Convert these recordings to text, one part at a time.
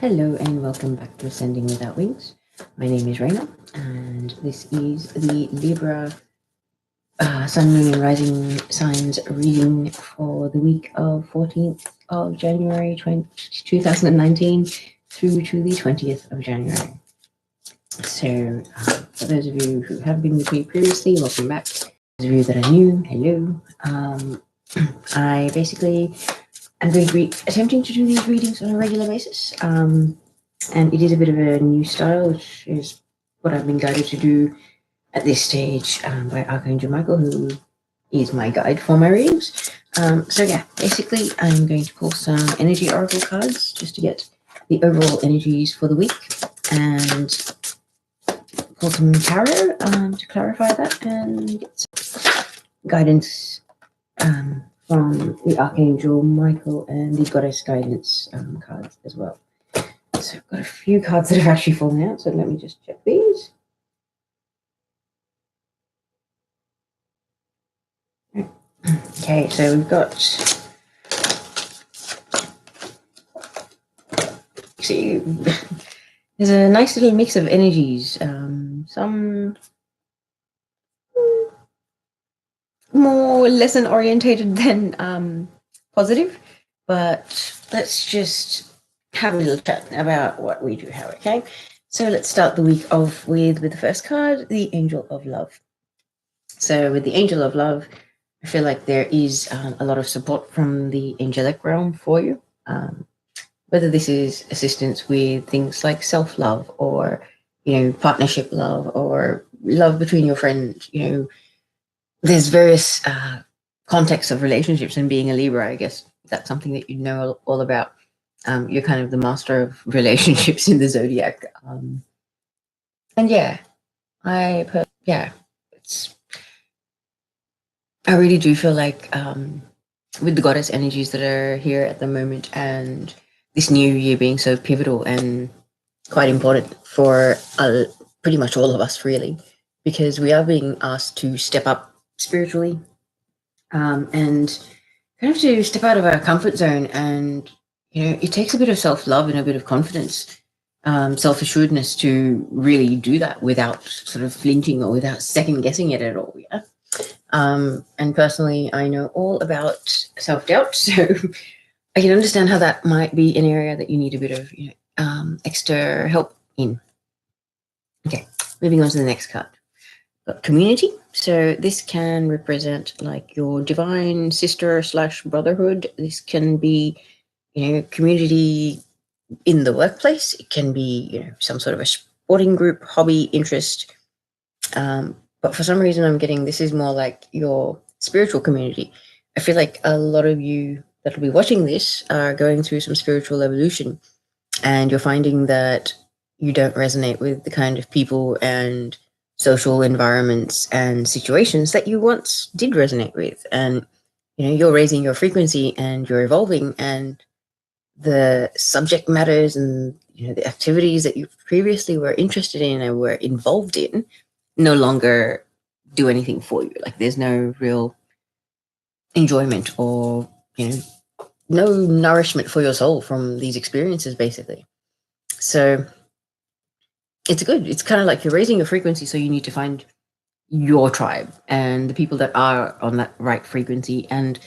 Hello and welcome back to Ascending Without Wings. My name is Raina and this is the Libra Sun, Moon and Rising signs reading for the week of 14th of January 2019 through to the 20th of January. So for those of you who have been with me previously, welcome back. Those of you that are new, hello. I basically am going to be attempting to do these readings on a regular basis. And it is a bit of a new style, which is what I've been guided to do at this stage by Arch Angel Michel, who is my guide for my readings. So yeah, basically I'm going to pull some energy oracle cards just to get the overall energies for the week, and pull some tarot to clarify that, and get some guidance from the Archangel Michel and the Goddess Guidance cards as well. So I've got a few cards that have actually fallen out, so let me just check these. Okay, so we've got, see, there's a nice little mix of energies. Some more lesson orientated than positive, but let's just have a little chat about what we do have. Okay, so let's start the week off with the first card, the Angel of Love. So with the Angel of Love, I feel like there is a lot of support from the angelic realm for you, whether this is assistance with things like self-love or, partnership love or love between your friends. There's various contexts of relationships, and being a Libra, I guess that's something that you know all about. You're kind of the master of relationships in the zodiac. And yeah, I really do feel like with the goddess energies that are here at the moment, and this new year being so pivotal and quite important for pretty much all of us, really, because we are being asked to step up spiritually and kind of to step out of our comfort zone. And, it takes a bit of self-love and a bit of confidence, self-assuredness to really do that without sort of flinching or without second-guessing it at all, yeah? And personally, I know all about self-doubt, so I can understand how that might be an area that you need a bit of extra help in. Okay, moving on to the next card. Got community. So this can represent like your divine sister / brotherhood. This can be, community in the workplace. It can be, some sort of a sporting group, hobby, interest. But for some reason, I'm getting this is more like your spiritual community. I feel like a lot of you that will be watching this are going through some spiritual evolution, and you're finding that you don't resonate with the kind of people and social environments and situations that you once did resonate with. And, you're raising your frequency and you're evolving, and the subject matters and, the activities that you previously were interested in and were involved in no longer do anything for you. Like there's no real enjoyment or, no nourishment for your soul from these experiences, basically. So it's kind of like you're raising your frequency, so you need to find your tribe and the people that are on that right frequency and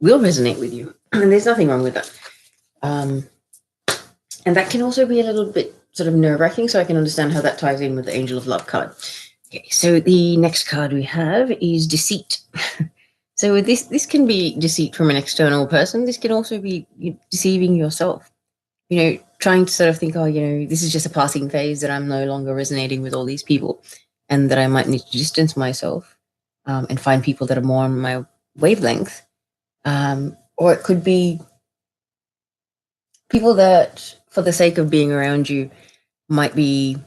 will resonate with you. And there's nothing wrong with that. And that can also be a little bit sort of nerve-wracking, so I can understand how that ties in with the Angel of Love card. Okay, so the next card we have is deceit. So with this can be deceit from an external person. This can also be deceiving yourself. Trying to sort of think, this is just a passing phase, that I'm no longer resonating with all these people, and that I might need to distance myself and find people that are more on my wavelength. Or it could be people that, for the sake of being around you, might be,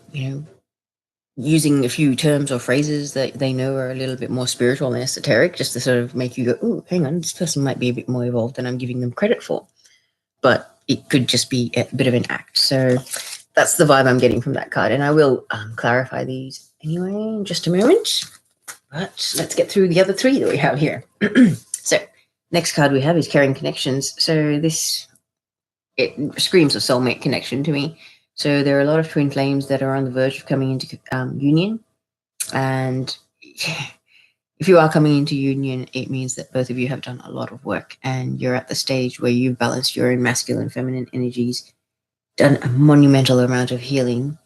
using a few terms or phrases that they know are a little bit more spiritual and esoteric, just to sort of make you go, oh, hang on, this person might be a bit more evolved than I'm giving them credit for. But it could just be a bit of an act. So that's the vibe I'm getting from that card. And I will clarify these anyway in just a moment. But let's get through the other three that we have here. So next card we have is Caring Connections. So this it screams a soulmate connection to me. So there are a lot of twin flames that are on the verge of coming into union. And if you are coming into union, it means that both of you have done a lot of work and you're at the stage where you've balanced your own masculine and feminine energies, done a monumental amount of healing,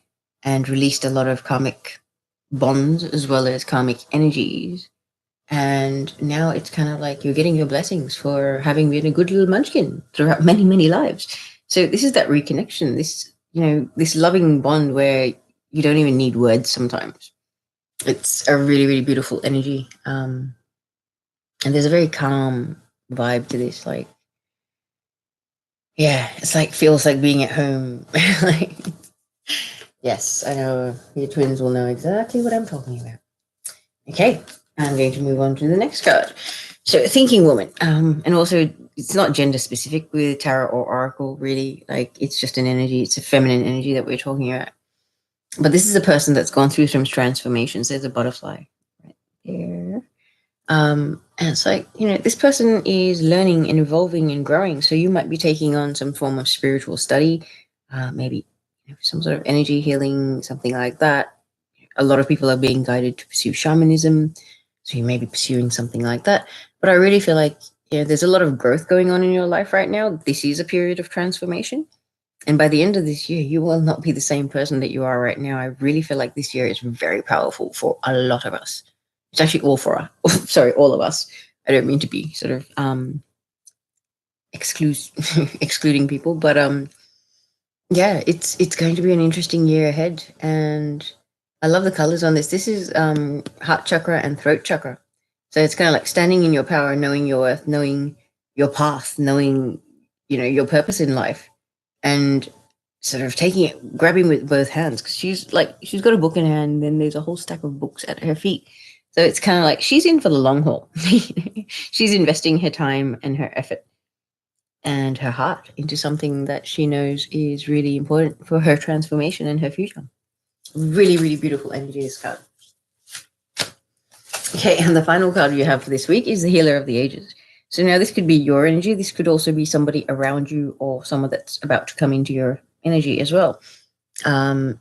and released a lot of karmic bonds as well as karmic energies. And now it's kind of like you're getting your blessings for having been a good little munchkin throughout many, many lives. So this is that reconnection, this, this loving bond where you don't even need words sometimes. It's a really, really beautiful energy. And there's a very calm vibe to this. Like, yeah, it's like, feels like being at home. Like, yes, I know your twins will know exactly what I'm talking about. Okay, I'm going to move on to the next card. So, thinking woman, and also it's not gender specific with tarot or oracle, really. Like, it's just an energy. It's a feminine energy that we're talking about. But this is a person that's gone through some transformations. There's a butterfly right there. And it's like, this person is learning and evolving and growing. So you might be taking on some form of spiritual study, maybe some sort of energy healing, something like that. A lot of people are being guided to pursue shamanism. So you may be pursuing something like that. But I really feel like, there's a lot of growth going on in your life right now. This is a period of transformation. And by the end of this year, you will not be the same person that you are right now. I really feel like this year is very powerful for a lot of us. It's actually all for us. Sorry, all of us. I don't mean to be sort of excluding people, but yeah, it's going to be an interesting year ahead. And I love the colors on this. This is heart chakra and throat chakra. So it's kind of like standing in your power, knowing your worth, knowing your path, knowing, your purpose in life, and sort of taking it, grabbing with both hands, because she's got a book in her hand, and then there's a whole stack of books at her feet. So it's kind of like she's in for the long haul. She's investing her time and her effort and her heart into something that she knows is really important for her transformation and her future. Really, really beautiful energy, this card. Okay, and the final card you have for this week is the Healer of the Ages. So now this could be your energy. This could also be somebody around you or someone that's about to come into your energy as well. I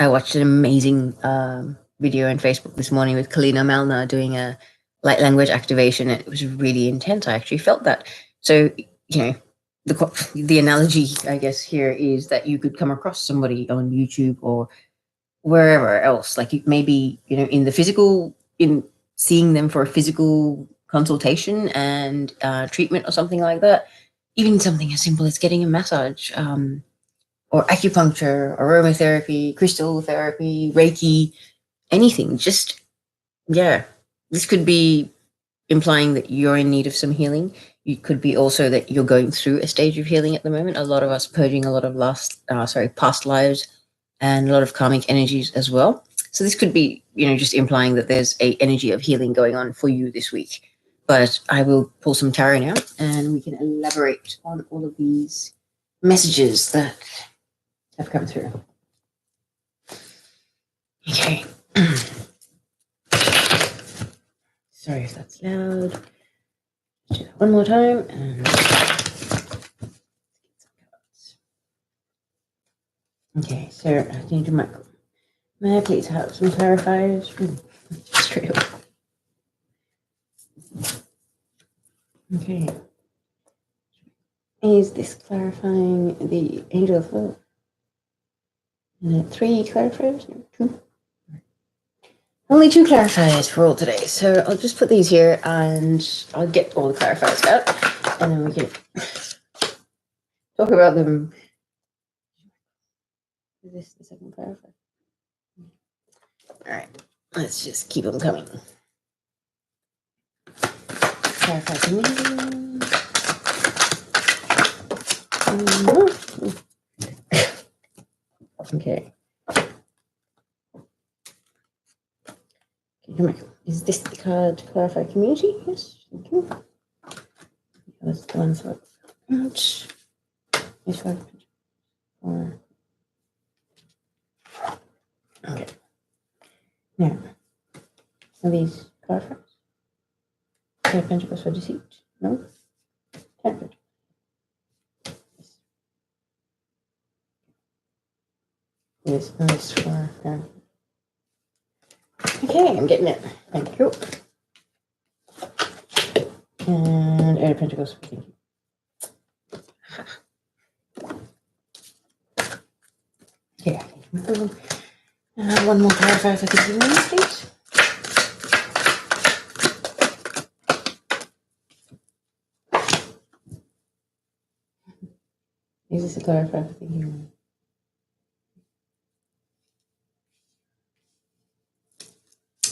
watched an amazing video on Facebook this morning with Kalina Malna doing a light language activation. It was really intense. I actually felt that. So, the analogy, I guess, here is that you could come across somebody on YouTube or wherever else, like maybe, in the physical, in seeing them for a physical consultation and treatment or something like that. Even something as simple as getting a massage. Or acupuncture, aromatherapy, crystal therapy, Reiki, anything. Just, yeah, this could be implying that you're in need of some healing. It could be also that you're going through a stage of healing at the moment. A lot of us purging a lot of past lives and a lot of karmic energies as well. So this could be, just implying that there's a energy of healing going on for you this week. But I will pull some tarot now and we can elaborate on all of these messages that have come through. Okay. Sorry if that's loud. Do that one more time. And okay, so I need to may I please have some clarifiers? Straight up. Okay. Is this clarifying the angel of love? And 3 clarifiers? No, 2? Only 2 clarifiers for all today. So I'll just put these here and I'll get all the clarifiers out and then we can talk about them. Is this the second clarifier? All right, let's just keep them coming. Clarify to me. Okay. Is this the card to clarify community? Yes, thank you. That's the one for Arch. Okay. Now, are these clarifiers? 10 Pentacles for deceit? No? 10 Pentacles. This is for okay, I'm getting it. Thank you. And Eight of Pentacles. Thank you. Yeah. One more clarifier for the humans, please. Is this a clarifier for the human?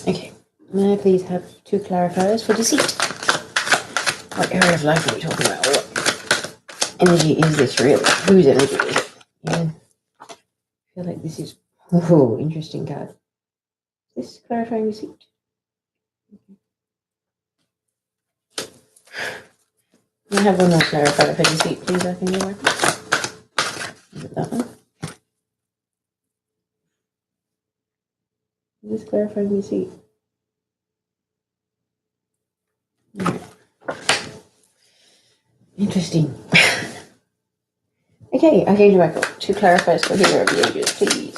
Okay. May I please have 2 clarifiers for deceit? What area of life are we talking about? What energy is this really? Whose energy is it? Yeah. I feel like this is interesting card. Is this clarifying deceit? Can I have one more clarifier for deceit, please? I think you're working. Is it that one? Is this clarifying deceit? Right. Interesting. Okay, Arch Angel Michel, 2 clarifiers for Hero of the Ages, please.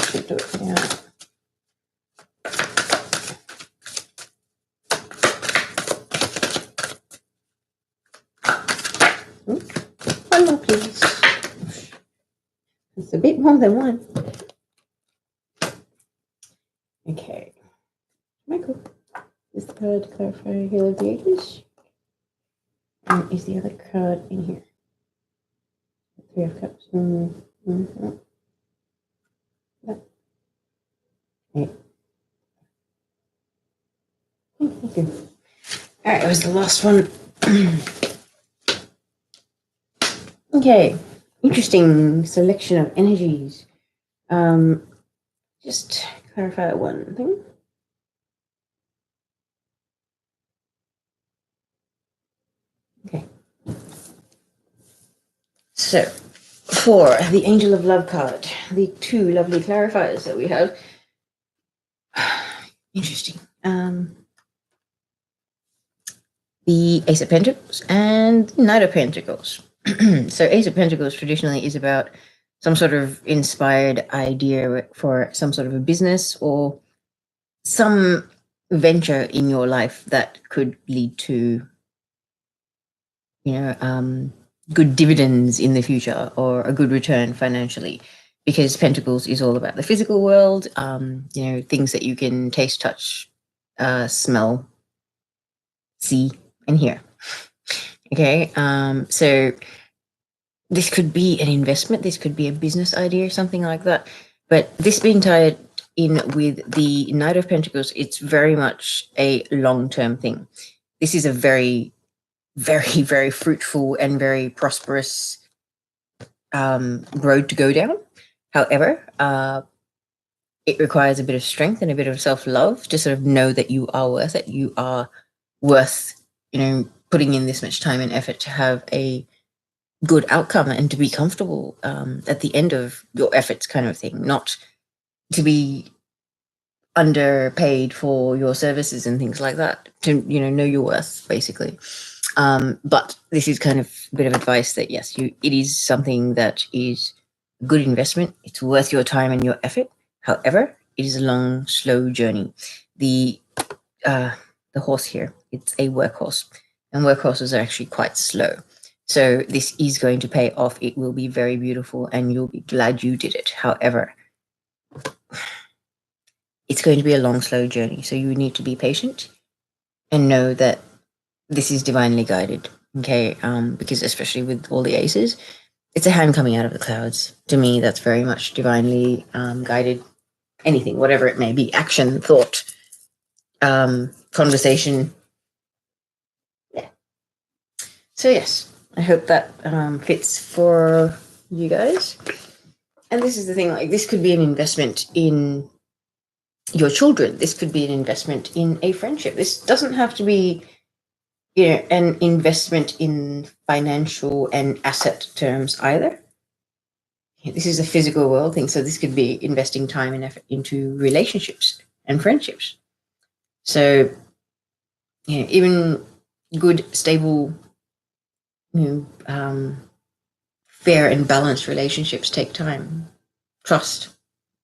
Should do it now. One more, please. It's a bit more than one. Okay. Michael, is the card to clarify Hero of the Ages? And is the other card in here? 3 of Cups. Okay. Thank you. Alright, it was the last one. Okay. Interesting selection of energies. Just clarify one thing. Okay. So, for the Angel of Love card, the 2 lovely clarifiers that we have. Interesting. The Ace of Pentacles and the Knight of Pentacles. So Ace of Pentacles traditionally is about some sort of inspired idea for some sort of a business or some venture in your life that could lead to, good dividends in the future or a good return financially, because Pentacles is all about the physical world, things that you can taste, touch, smell, see, and hear. Okay, so this could be an investment, this could be a business idea, something like that. But this being tied in with the Knight of Pentacles, it's very much a long-term thing. This is a very, very, very fruitful and very prosperous road to go down. However, it requires a bit of strength and a bit of self-love to sort of know that you are worth it. You are worth, putting in this much time and effort to have a good outcome and to be comfortable at the end of your efforts, kind of thing, not to be underpaid for your services and things like that, to know your worth, basically. But this is kind of a bit of advice that yes, it is something that is a good investment. It's worth your time and your effort. However, it is a long, slow journey. The horse here, it's a workhorse, and workhorses are actually quite slow. So this is going to pay off. It will be very beautiful and you'll be glad you did it. However, it's going to be a long, slow journey. So you need to be patient and know that this is divinely guided. Okay. Because especially with all the aces, it's a hand coming out of the clouds. To me, that's very much divinely guided. Anything, whatever it may be, action, thought, conversation. Yeah. So yes, I hope that fits for you guys. And this is the thing, like this could be an investment in your children. This could be an investment in a friendship. This doesn't have to be, an investment in financial and asset terms either. This is a physical world thing. So this could be investing time and effort into relationships and friendships. So, even good, stable, fair and balanced relationships take time, trust,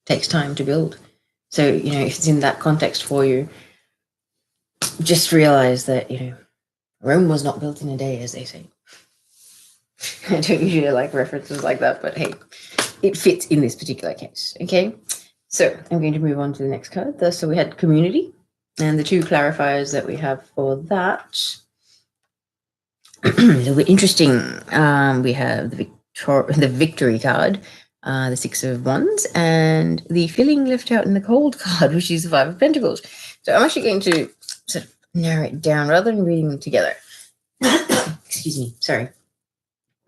takes time to build. So, you know, if it's in that context for you, just realize that, you know, Rome was not built in a day, as they say. I don't usually like references like that, but hey, it fits in this particular case. Okay, so I'm going to move on to the next card. So we had community, and the two clarifiers that we have for that. A little bit interesting. We have the victory card, the Six of Wands, and the feeling left out in the cold card, which is the Five of Pentacles. So I'm actually going to sort of narrow it down rather than reading them together. Excuse me. Sorry.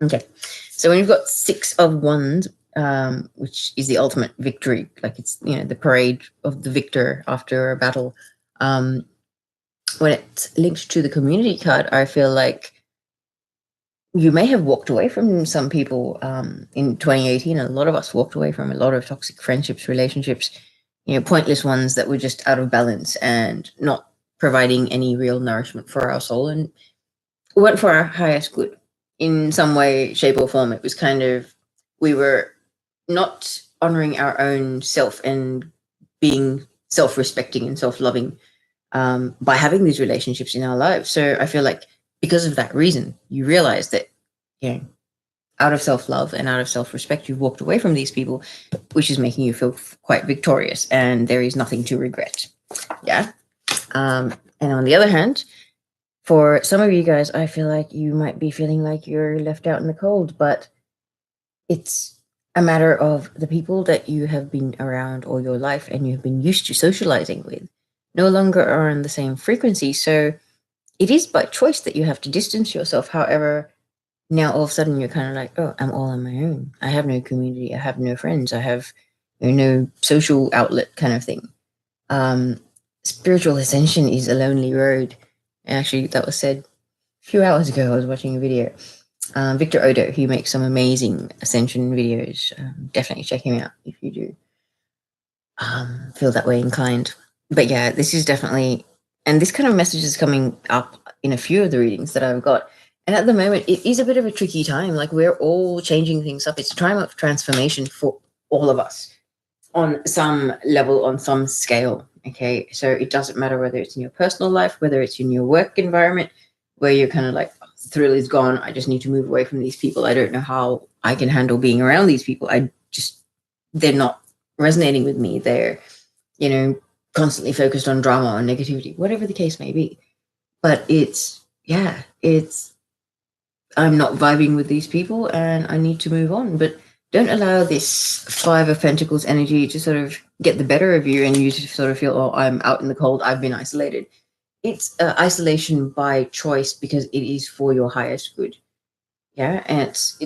Okay. So when you've got Six of Wands, which is the ultimate victory, like it's, you know, the parade of the victor after a battle. When it's linked to the community card, I feel like you may have walked away from some people in 2018. A lot of us walked away from a lot of toxic friendships, relationships, you know, pointless ones that were just out of balance and not providing any real nourishment for our soul and weren't for our highest good in some way, shape, or form. It was kind of, we were not honoring our own self and being self-respecting and self-loving by having these relationships in our lives. So I feel like because of that reason, you realize that, you know, out of self-love and out of self-respect, you've walked away from these people, which is making you feel quite victorious and there is nothing to regret. Yeah. And on the other hand, for some of you guys, I feel like you might be feeling like you're left out in the cold, but it's a matter of the people that you have been around all your life and you've been used to socializing with no longer are on the same frequency. So it is by choice that you have to distance yourself. However, now all of a sudden you're kind of like, oh, I'm all on my own. I have no community. I have no friends. I have, you know, no social outlet kind of thing. Spiritual ascension is a lonely road. Actually, that was said a few hours ago. I was watching a video. Victor Odo, he makes some amazing ascension videos. Definitely check him out if you do feel that way inclined. But yeah, this is definitely, and this kind of message is coming up in a few of the readings that I've got. And at the moment, it is a bit of a tricky time. Like we're all changing things up. It's a time of transformation for all of us on some level, on some scale. Okay, so it doesn't matter whether it's in your personal life, whether it's in your work environment, where you're kind of like, oh, the thrill is gone. I just need to move away from these people. I don't know how I can handle being around these people. They're not resonating with me. They're, you know, constantly focused on drama or negativity, whatever the case may be. But I'm not vibing with these people and I need to move on. But don't allow this Five of Pentacles energy to sort of get the better of you and you to sort of feel, oh, I'm out in the cold, I've been isolated. It's isolation by choice because it is for your highest good. Yeah, and it's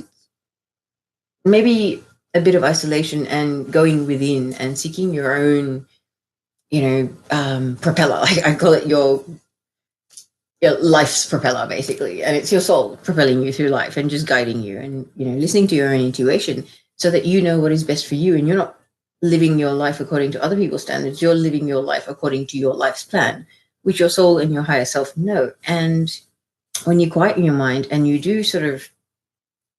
maybe a bit of isolation and going within and seeking your own, you know, propeller. Like I call it your life's propeller, basically. And it's your soul propelling you through life and just guiding you and, you know, listening to your own intuition so that you know what is best for you and you're not living your life according to other people's standards. You're living your life according to your life's plan, which your soul and your higher self know. And when you quieten your mind and you do sort of,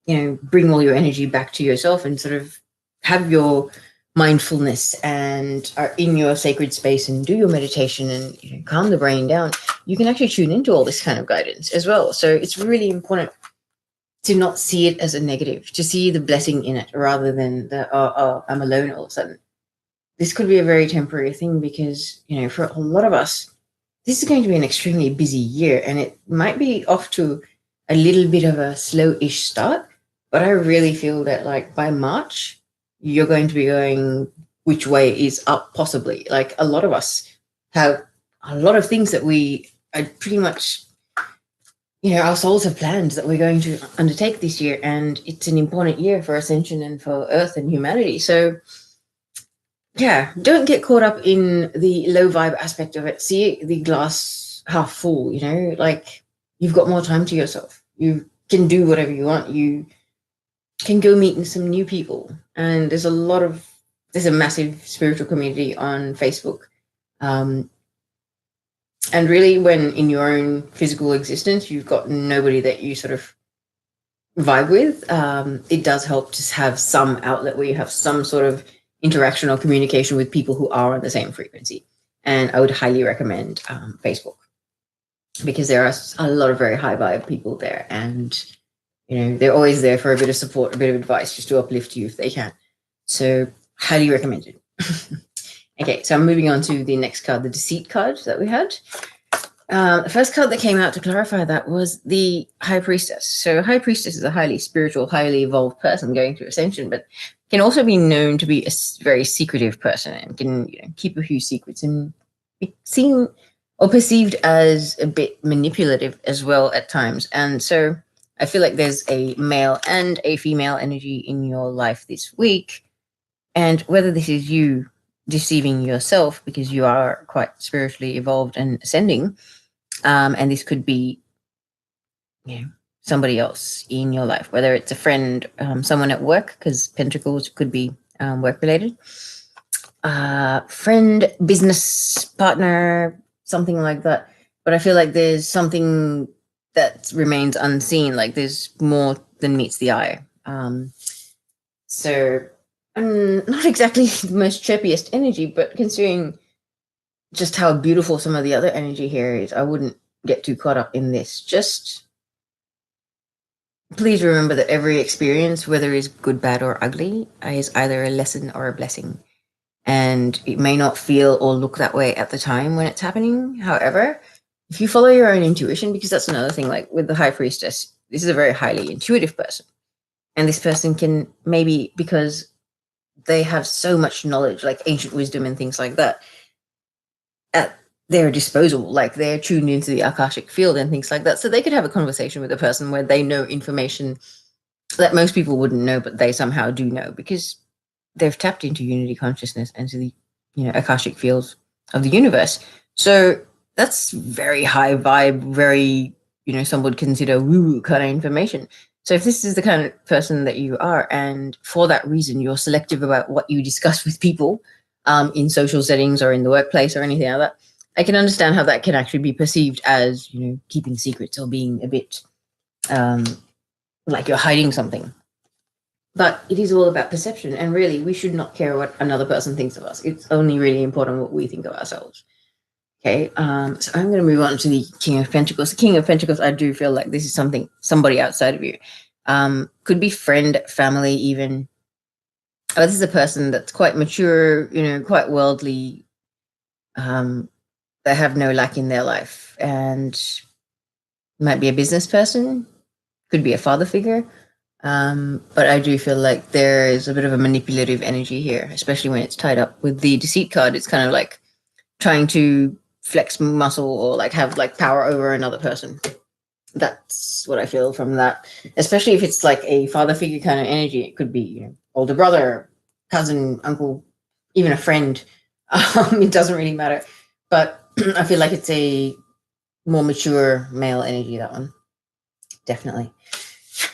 you know, bring all your energy back to yourself and sort of have your mindfulness and are in your sacred space and do your meditation and, you know, calm the brain down, you can actually tune into all this kind of guidance as well. So it's really important to not see it as a negative, to see the blessing in it rather than the, oh, I'm alone all of a sudden. This could be a very temporary thing because, you know, for a lot of us, this is going to be an extremely busy year and it might be off to a little bit of a slow-ish start, but I really feel that like by March, you're going to be going which way is up possibly. Like a lot of us have a lot of things that we are pretty much, you know, our souls have planned that we're going to undertake this year. And it's an important year for ascension and for Earth and humanity. So yeah, don't get caught up in the low vibe aspect of it. See the glass half full, you know, like you've got more time to yourself. You can do whatever you want. You can go meet some new people. And there's a massive spiritual community on Facebook. And really when in your own physical existence, you've got nobody that you sort of vibe with, it does help to have some outlet where you have some sort of interaction or communication with people who are on the same frequency. And I would highly recommend Facebook, because there are a lot of very high vibe people there, and they're always there for a bit of support, a bit of advice, just to uplift you if they can. So highly recommended. Okay, so I'm moving on to the next card, the Deceit card that we had. The first card that came out to clarify that was the High Priestess. So High Priestess is a highly spiritual, highly evolved person going through ascension, but can also be known to be a very secretive person, and can keep a few secrets, and be seen or perceived as a bit manipulative as well at times. And so I feel like there's a male and a female energy in your life this week. And whether this is you deceiving yourself because you are quite spiritually evolved and ascending, and this could be somebody else in your life, whether it's a friend, someone at work, because pentacles could be work related, friend, business partner, something like that. But I feel like there's something that remains unseen, like there's more than meets the eye. So not exactly the most chirpiest energy, but considering just how beautiful some of the other energy here is, I wouldn't get too caught up in this. Just please remember that every experience, whether it's good, bad, or ugly, is either a lesson or a blessing. And it may not feel or look that way at the time when it's happening. However, if you follow your own intuition, because that's another thing, like with the High Priestess, this is a very highly intuitive person. And this person can, maybe because they have so much knowledge, like ancient wisdom and things like that, at their disposal, like they're tuned into the Akashic field and things like that. So they could have a conversation with a person where they know information that most people wouldn't know, but they somehow do know, because they've tapped into unity consciousness and to the Akashic fields of the universe. So that's very high vibe, very some would consider woo-woo kind of information. So if this is the kind of person that you are, and for that reason you're selective about what you discuss with people in social settings or in the workplace or anything like that, I can understand how that can actually be perceived as keeping secrets or being a bit like you're hiding something. But it is all about perception, and really we should not care what another person thinks of us. It's only really important what we think of ourselves. Okay, so I'm going to move on to the King of Pentacles. The King of Pentacles, I do feel like this is somebody outside of you. Could be friend, family even. This is a person that's quite mature, quite worldly. They have no lack in their life, and might be a business person, could be a father figure. But I do feel like there is a bit of a manipulative energy here, especially when it's tied up with the Deceit card. It's kind of like trying to flex muscle or like have like power over another person. That's what I feel from that, especially if it's like a father figure kind of energy. It could be older brother, cousin, uncle, even a friend. It doesn't really matter, but I feel like it's a more mature male energy, that one, definitely.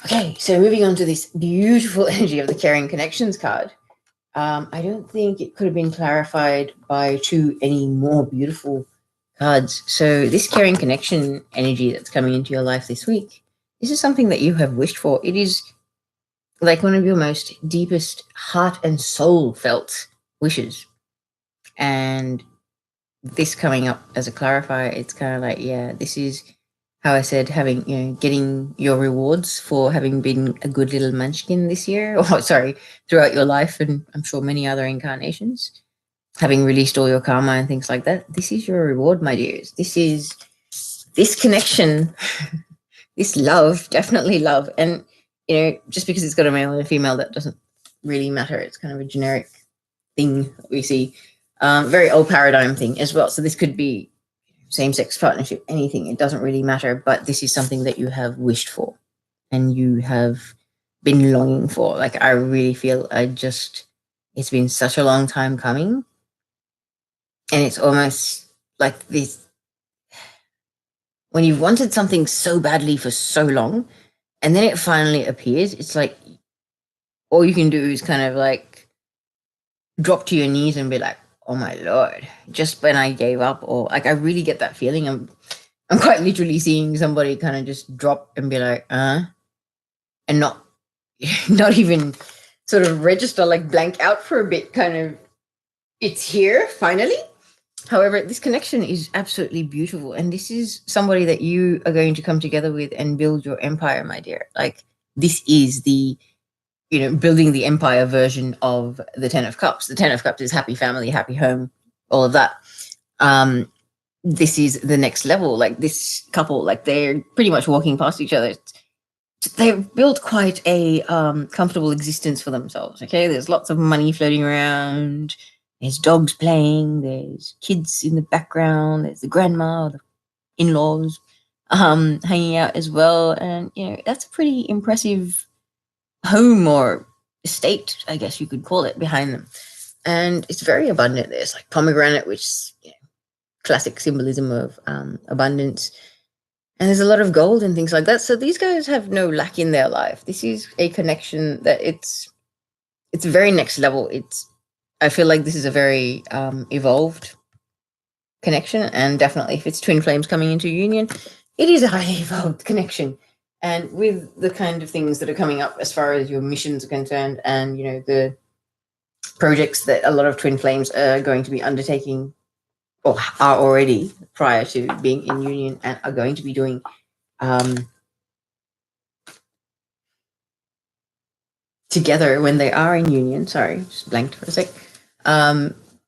Okay, so moving on to this beautiful energy of the Caring Connections card. I don't think it could have been clarified by any more beautiful cards. So this Caring Connection energy that's coming into your life this week, this is something that you have wished for. It is like one of your most deepest heart and soul felt wishes. And this coming up as a clarifier, it's kind of like, yeah, this is how I said, having, getting your rewards for having been a good little munchkin this year, or sorry, throughout your life, and I'm sure many other incarnations, having released all your karma and things like that. This is your reward, my dears. This is this connection, this love, definitely love. And, just because it's got a male and a female, that doesn't really matter. It's kind of a generic thing that we see. Very old paradigm thing as well. So this could be same-sex partnership, anything, it doesn't really matter, but this is something that you have wished for and you have been longing for. Like, I really feel it's been such a long time coming, and it's almost like this, when you've wanted something so badly for so long and then it finally appears, it's like all you can do is kind of like drop to your knees and be like, oh my Lord, just when I gave up. Or like, I really get that feeling. I'm quite literally seeing somebody kind of just drop and be like, and not even sort of register, like blank out for a bit, kind of, it's here finally. However, this connection is absolutely beautiful. And this is somebody that you are going to come together with and build your empire, my dear. Like, this is the, building the empire version of the 10 of Cups. The 10 of Cups is happy family, happy home, all of that. This is the next level. Like, this couple, like, they're pretty much walking past each other. They've built quite a comfortable existence for themselves. Okay, there's lots of money floating around. There's dogs playing. There's kids in the background. There's the grandma, the in-laws hanging out as well. And that's a pretty impressive home or estate, I guess you could call it, behind them. And it's very abundant. There's like pomegranate, which is classic symbolism of abundance. And there's a lot of gold and things like that. So these guys have no lack in their life. This is a connection that it's very next level. I feel like this is a very evolved connection. And definitely if it's twin flames coming into union, it is a highly evolved connection. And with the kind of things that are coming up as far as your missions are concerned, and the projects that a lot of twin flames are going to be undertaking, or are already prior to being in union, and are going to be doing together when they are in union. Sorry, just blanked for a sec.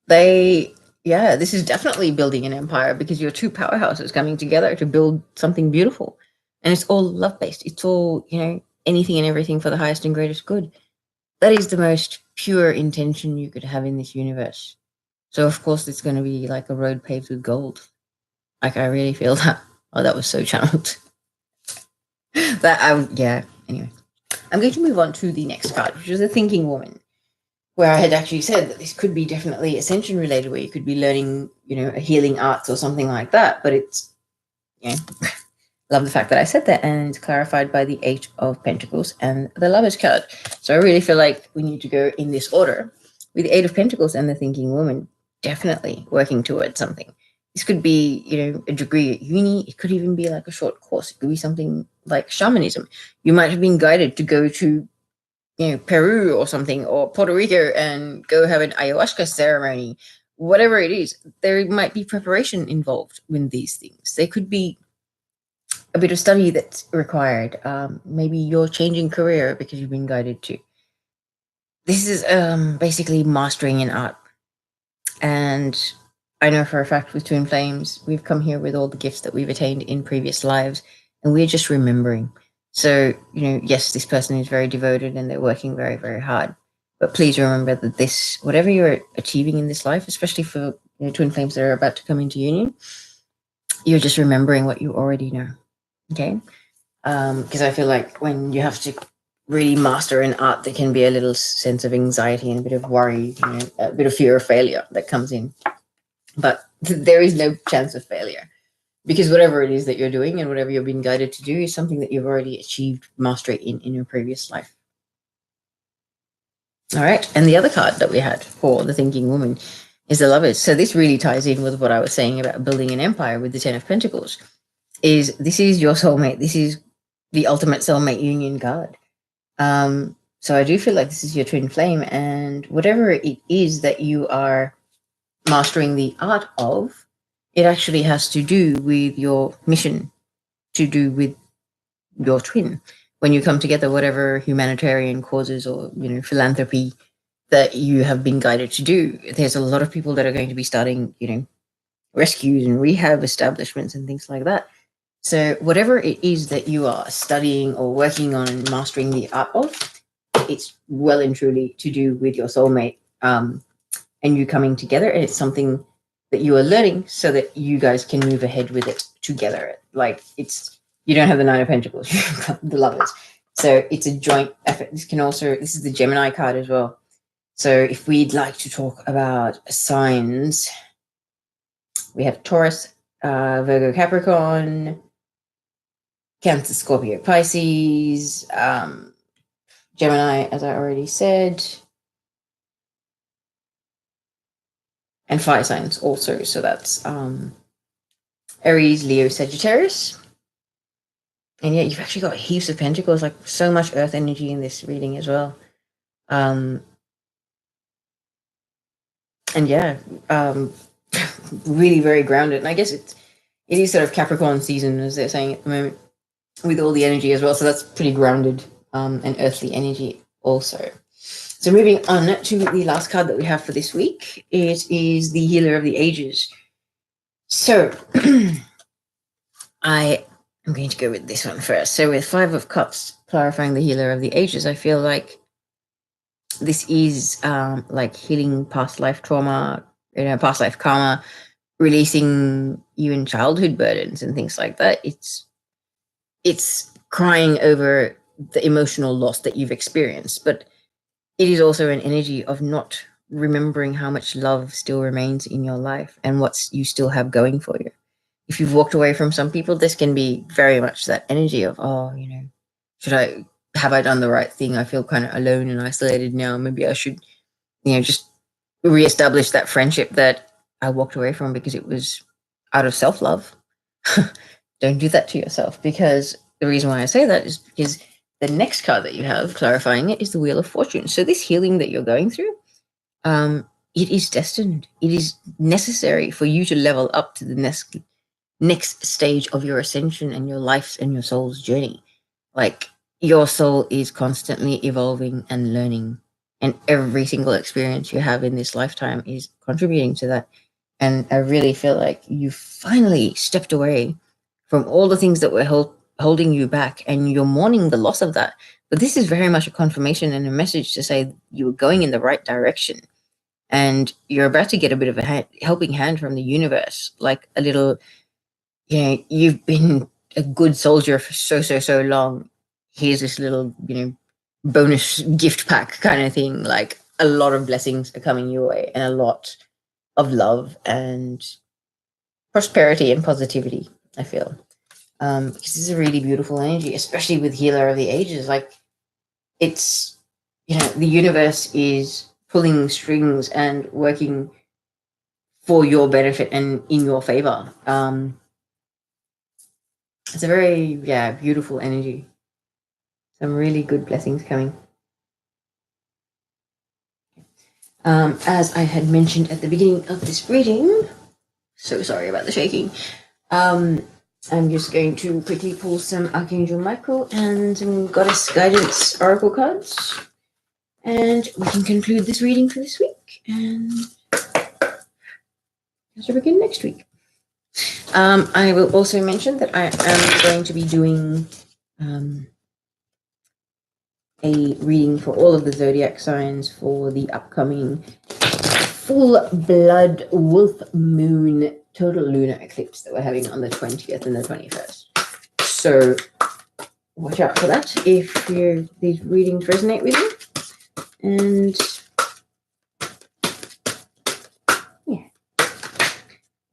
This is definitely building an empire, because you're two powerhouses coming together to build something beautiful. And it's all love-based. It's all, anything and everything for the highest and greatest good. That is the most pure intention you could have in this universe. So, of course, it's going to be like a road paved with gold. Like, I really feel that. Oh, that was so channeled. Anyway. I'm going to move on to the next card, which is the Thinking Woman, where I had actually said that this could be definitely ascension related, where you could be learning, a healing arts or something like that. But it's, love the fact that I said that, and it's clarified by the 8 of Pentacles and the Lover's card. So I really feel like we need to go in this order, with the 8 of Pentacles and the Thinking Woman, definitely working towards something. This could be, a degree at uni. It could even be like a short course. It could be something like shamanism. You might have been guided to go to, Peru or something, or Puerto Rico, and go have an ayahuasca ceremony. Whatever it is, there might be preparation involved with these things. There could be a bit of study that's required. Maybe you're changing career because you've been guided to. This is basically mastering an art. And I know for a fact with Twin Flames, we've come here with all the gifts that we've attained in previous lives, and we're just remembering. So, yes, this person is very devoted and they're working very, very hard. But please remember that this, whatever you're achieving in this life, especially for Twin Flames that are about to come into union, you're just remembering what you already know. Okay? Because I feel like when you have to really master an art, there can be a little sense of anxiety and a bit of worry, a bit of fear of failure that comes in. But there is no chance of failure, because whatever it is that you're doing and whatever you're being guided to do is something that you've already achieved mastery in your previous life. All right. And the other card that we had for the Thinking Woman is the Lovers. So this really ties in with what I was saying about building an empire with the 10 of Pentacles. This is your soulmate. This is the ultimate soulmate union card. So I do feel like this is your twin flame, and whatever it is that you are mastering the art of, it actually has to do with your mission, to do with your twin. When you come together, whatever humanitarian causes or philanthropy that you have been guided to do, there's a lot of people that are going to be starting rescues and rehab establishments and things like that. So whatever it is that you are studying or working on and mastering the art of, it's well and truly to do with your soulmate and you coming together. And it's something that you are learning so that you guys can move ahead with it together. Like, you don't have the 9 of Pentacles, you've got the Lovers. So it's a joint effort. This is the Gemini card as well. So if we'd like to talk about signs, we have Taurus, Virgo, Capricorn, Cancer, Scorpio, Pisces, Gemini, as I already said, and fire signs also. So that's Aries, Leo, Sagittarius. And yeah, you've actually got heaps of pentacles, like so much earth energy in this reading as well. And yeah, really very grounded. And I guess it is sort of Capricorn season, as they're saying at the moment, with all the energy as well. So that's pretty grounded and earthly energy also. So moving on to the last card that we have for this week, it is the Healer of the Ages. So I am going to go with this one first. So with Five of Cups, clarifying the Healer of the Ages, I feel like this is like healing past life trauma, past life karma, releasing even childhood burdens and things like that. It's crying over the emotional loss that you've experienced, but it is also an energy of not remembering how much love still remains in your life and what you still have going for you. If you've walked away from some people, this can be very much that energy of, oh, have I done the right thing? I feel kind of alone and isolated now. Maybe I should, just reestablish that friendship that I walked away from because it was out of self-love. Don't do that to yourself, because the reason why I say that is because the next card that you have clarifying it is the Wheel of Fortune. So this healing that you're going through, it is destined. It is necessary for you to level up to the next stage of your ascension and your life's and your soul's journey. Like, your soul is constantly evolving and learning, and every single experience you have in this lifetime is contributing to that. And I really feel like you finally stepped away from all the things that were holding you back, and you're mourning the loss of that. But this is very much a confirmation and a message to say you were going in the right direction, and you're about to get a bit of a helping hand from the universe, like a little, you've been a good soldier for so long. Here's this little, bonus gift pack kind of thing. Like, a lot of blessings are coming your way, and a lot of love and prosperity and positivity, I feel. Because this is a really beautiful energy, especially with Healer of the Ages. Like, it's, the universe is pulling strings and working for your benefit and in your favor. It's a very, beautiful energy. Some really good blessings coming. As I had mentioned at the beginning of this reading, so sorry about the shaking. I'm just going to quickly pull some Archangel Michael and some Goddess Guidance Oracle cards, and we can conclude this reading for this week, and we'll begin next week. I will also mention that I am going to be doing a reading for all of the zodiac signs for the upcoming full blood wolf moon total lunar eclipse that we're having on the 20th and the 21st. So watch out for that if these readings resonate with you. And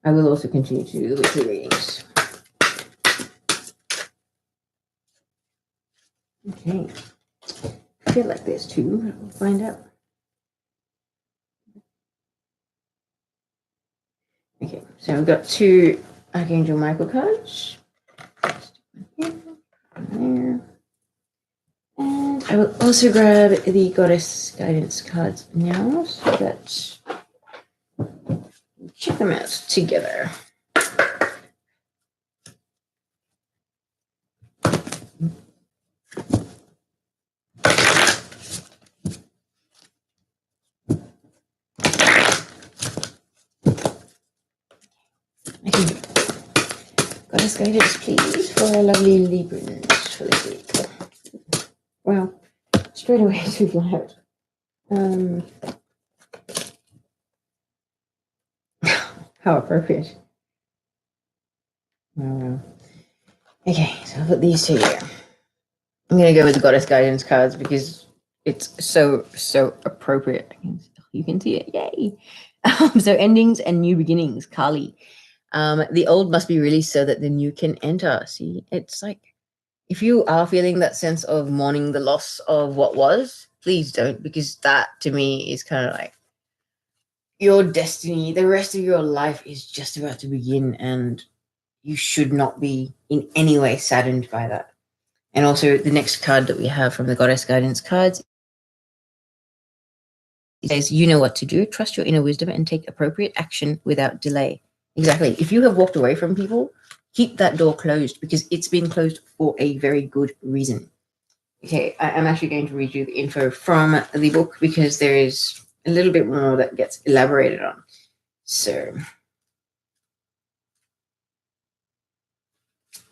I will also continue to do the weekly readings. Okay. I feel like there's two. We'll find out. Okay, so we've got two Archangel Michael cards. There. And I will also grab the Goddess Guidance cards now, so that we'll check them out together. Okay. Goddess Guidance, please, for our lovely Librans for this week. Wow, straight away too loud. How appropriate. Wow. Okay, so I'll put these two here. I'm going to go with the Goddess Guidance cards because it's so appropriate. You can see it. Yay. So endings and new beginnings, Kali. The old must be released so that the new can enter. See, it's like, if you are feeling that sense of mourning the loss of what was, please don't, because that to me is kind of like your destiny. The rest of your life is just about to begin, and you should not be in any way saddened by that. And also the next card that we have from the Goddess Guidance cards It says, you know what to do, trust your inner wisdom and take appropriate action without delay. Exactly. If you have walked away from people, keep that door closed because it's been closed for a very good reason. Okay, I'm actually going to read you the info from the book because there is a little bit more that gets elaborated on. So,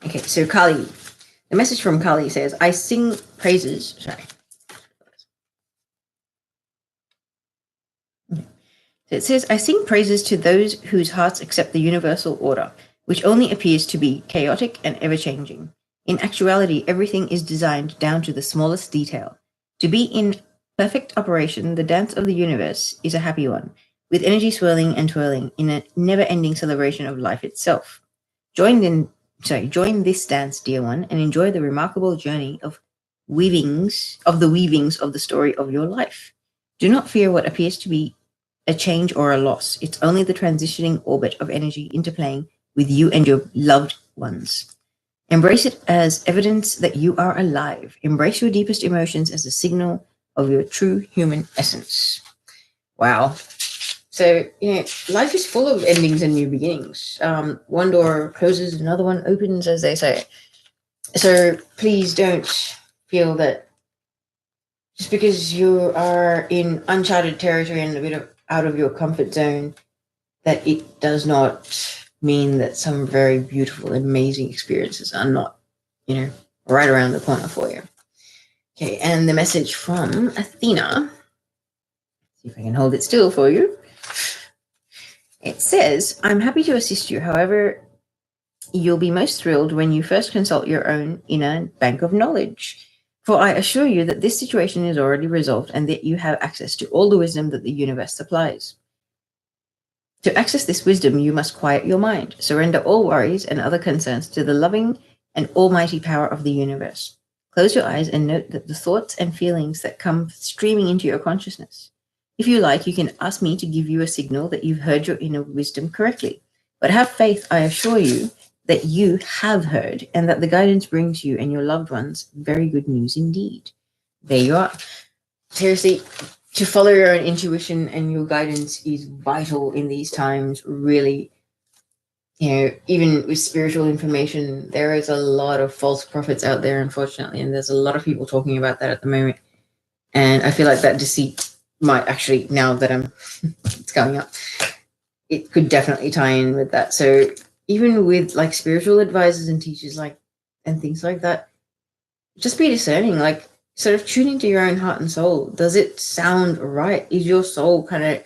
okay, so Kali, the message from Kali says, I sing praises, sorry. Okay. So it says, I sing praises to those whose hearts accept the universal order, which only appears to be chaotic and ever-changing. In actuality, everything is designed down to the smallest detail. To be in perfect operation, the dance of the universe is a happy one, with energy swirling and twirling in a never-ending celebration of life itself. Join this dance, dear one, and enjoy the remarkable journey of the weavings of the story of your life. Do not fear what appears to be a change or a loss. It's only the transitioning orbit of energy interplaying with you and your loved ones. Embrace it as evidence that you are alive. Embrace your deepest emotions as a signal of your true human essence. Wow. So, life is full of endings and new beginnings. One door closes, another one opens, as they say. So please don't feel that just because you are in uncharted territory and a bit out of your comfort zone, that it does not mean that some very beautiful, amazing experiences are not, right around the corner for you. Okay, and the message from Athena, see if I can hold it still for you. It says, I'm happy to assist you. However, you'll be most thrilled when you first consult your own inner bank of knowledge. For I assure you that this situation is already resolved and that you have access to all the wisdom that the universe supplies. To access this wisdom, you must quiet your mind, surrender all worries and other concerns to the loving and almighty power of the universe. Close your eyes and note that the thoughts and feelings that come streaming into your consciousness. If you like, you can ask me to give you a signal that you've heard your inner wisdom correctly. But have faith, I assure you, that you have heard and that the guidance brings you and your loved ones very good news indeed. There you are. Seriously, to follow your own intuition and your guidance is vital in these times, really. Even with spiritual information, there is a lot of false prophets out there, unfortunately, and there's a lot of people talking about that at the moment. And I feel like that deceit might actually, now that it's coming up, it could definitely tie in with that. So even with like spiritual advisors and teachers and things like that, just be discerning, sort of tune into your own heart and soul. Does it sound right? Is your soul kind of,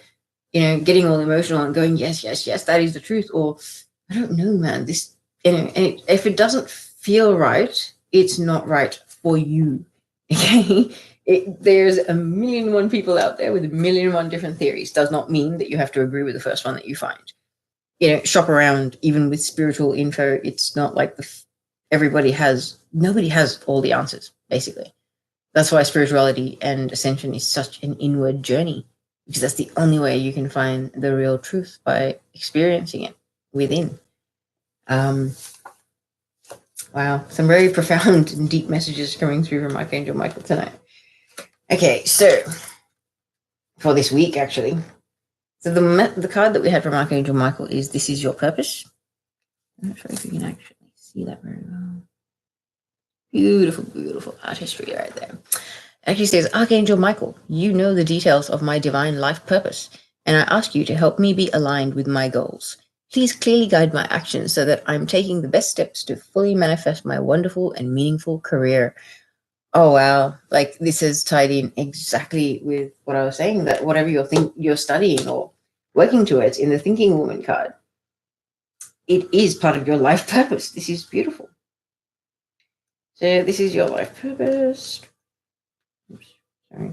getting all emotional and going, yes, yes, yes, that is the truth? Or I don't know, man, this, and if it doesn't feel right, it's not right for you. Okay. There's 1,000,001 people out there with 1,000,001 different theories. Does not mean that you have to agree with the first one that you find. Shop around, even with spiritual info. It's not like nobody has all the answers, basically. That's why spirituality and ascension is such an inward journey, because that's the only way you can find the real truth, by experiencing it within. Wow, some very profound and deep messages coming through from Arch Angel Michel tonight. Okay, so for this week, actually, so the card that we had from Arch Angel Michel is "This is your purpose." I'm not sure if you can actually see that very well. Beautiful, beautiful artistry right there. It actually says, Archangel Michel, you know the details of my divine life purpose, and I ask you to help me be aligned with my goals. Please clearly guide my actions so that I'm taking the best steps to fully manifest my wonderful and meaningful career. Oh, wow. This is tied in exactly with what I was saying, that whatever you're studying or working towards in the Thinking Woman card, it is part of your life purpose. This is beautiful. So this is your life purpose. Oops, sorry.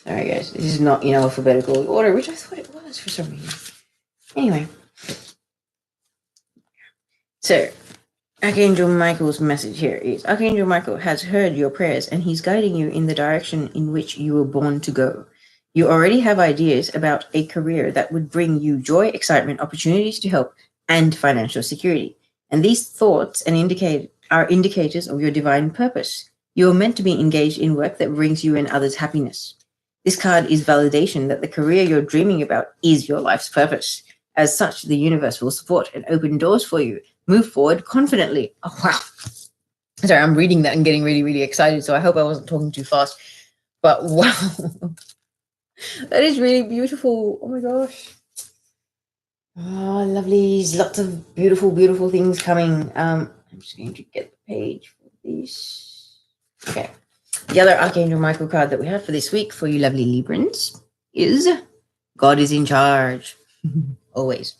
Sorry, guys. This is not in alphabetical order, which I thought it was for some reason. Anyway. So, Archangel Michael's message here is, Archangel Michael has heard your prayers and he's guiding you in the direction in which you were born to go. You already have ideas about a career that would bring you joy, excitement, opportunities to help, and financial security. And these thoughts are indicators of your divine purpose. You are meant to be engaged in work that brings you and others happiness. This card is validation that the career you're dreaming about is your life's purpose. As such, the universe will support and open doors for you. Move forward confidently. Oh, wow. Sorry, I'm reading that and getting really, really excited, so I hope I wasn't talking too fast. But wow, that is really beautiful. Oh my gosh. Oh, lovelies. Lots of beautiful, beautiful things coming. I'm just going to get the page for this. Okay. The other Archangel Michael card that we have for this week for you lovely Librans is God is in charge. Always.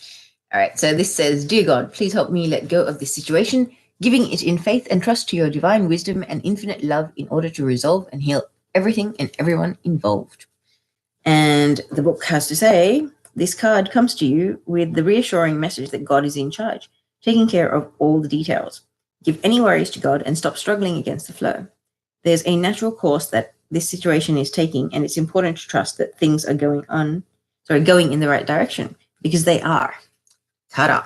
All right. So this says, Dear God, please help me let go of this situation, giving it in faith and trust to your divine wisdom and infinite love in order to resolve and heal everything and everyone involved. And the book has to say, this card comes to you with the reassuring message that God is in charge, taking care of all the details. Give any worries to God and stop struggling against the flow. There's a natural course that this situation is taking, and it's important to trust that things are going in the right direction, because they are. Ta-da.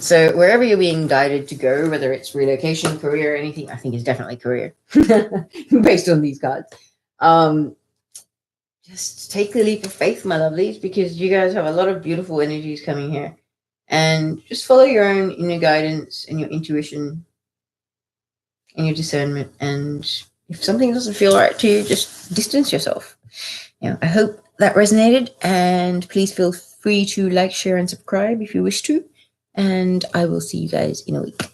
So wherever you're being guided to go, whether it's relocation, career, anything, I think it's definitely career, based on these cards. Just take the leap of faith, my lovelies, because you guys have a lot of beautiful energies coming here. And just follow your own inner guidance and your intuition and your discernment. And if something doesn't feel right to you, just distance yourself. I hope that resonated. And please feel free to like, share, and subscribe if you wish to. And I will see you guys in a week.